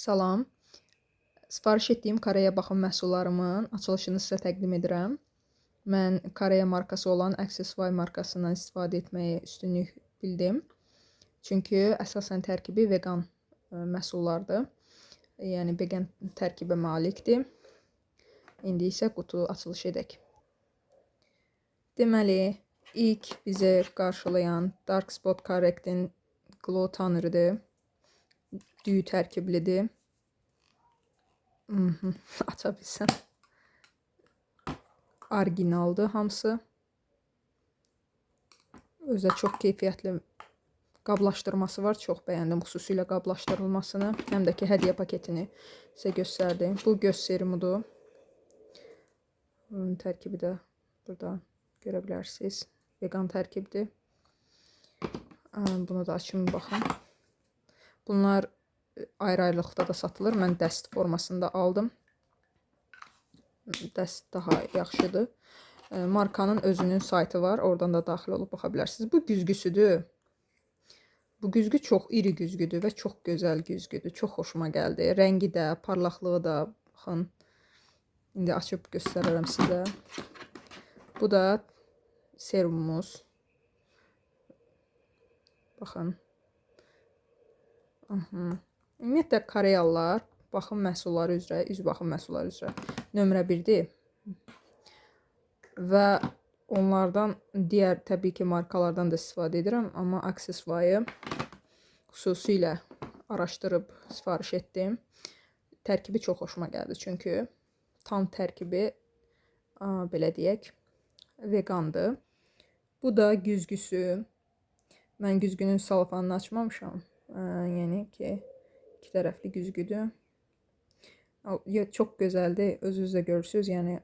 Salam. Sifariş etdiyim Koreya baxım məhsullarımın açılışını sizə təqdim edirəm. Mən Koreya markası olan Accessify markasından istifadə etməyi üstünlük bildim. Çünki əsasən tərkibi vegan məhsullardır. Yəni vegan tərkibə malikdir. İndi isə qutu açılışı edək. Deməli, ilk bizi qarşılayan Dark Spot Correcting Glow Toner'dır. Düyü tərkiblidir. Aça bilsəm. Orijinaldır hamısı. Özə çox keyfiyyətli qablaşdırması var. Çox bəyəndim xüsusilə qablaşdırılmasını. Həm də ki, hədiyyə paketini sizə göstərdim. Bu göz serumudur. Tərkibi də burada görə bilərsiniz. Vegan tərkibdir. Bunu da açın baxın. Bunlar ayrı-ayrılıqda da satılır. Mən dəst formasında aldım. Dəst daha yaxşıdır. Markanın özünün saytı var. Oradan da daxil olub baxa bilərsiniz. Bu güzgüsüdür. Bu güzgü çox iri güzgüdür və çox gözəl güzgüdür. Çox xoşuma gəldi. Rəngi də, parlaqlığı da. Baxın. İndi açıb göstərərəm sizə. Bu da serumumuz. Baxın. Ümumiyyətlə, Koreyalılar baxım məhsulları üzrə, üz baxım məhsulları üzrə nömrə 1-dir. Və onlardan digər təbii ki, markalardan da istifadə edirəm. Amma Accessify-ı xüsusilə araşdırıb sifariş etdim. Tərkibi çox xoşuma gəldi. Çünki tam tərkibi, belə deyək, vegandır. Bu da güzgüsü. Mən güzgünün salafanını açmamışam. Yəni ki, iki tərəfli güzgüdür. Çox gözəldir. Özünüz də görürsünüz. Yəni,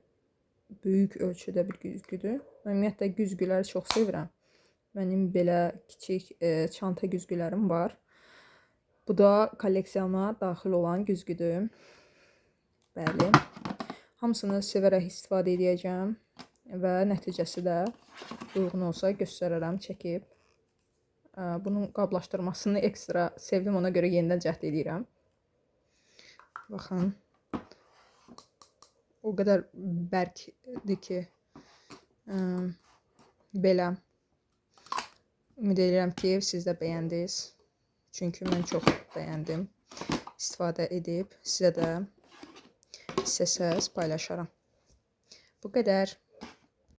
böyük ölçüdə bir güzgüdür. Ümumiyyətlə, güzgüləri çox sevirəm. Mənim belə kiçik çanta güzgülərim var. Bu da kolleksiyama daxil olan güzgüdür. Bəli. Hamısını sevərək istifadə edəcəm. Və nəticəsi də uyğun olsa göstərərəm, çəkib. Bunun qablaşdırmasını ekstra sevdim. Ona görə yenidən cəhd edirəm. Baxın. O qədər bərkdir ki, belə. Ümid edirəm ki, siz də bəyəndiniz. Çünki mən çox bəyəndim. İstifadə edib sizə də istəsəz paylaşaram. Bu qədər.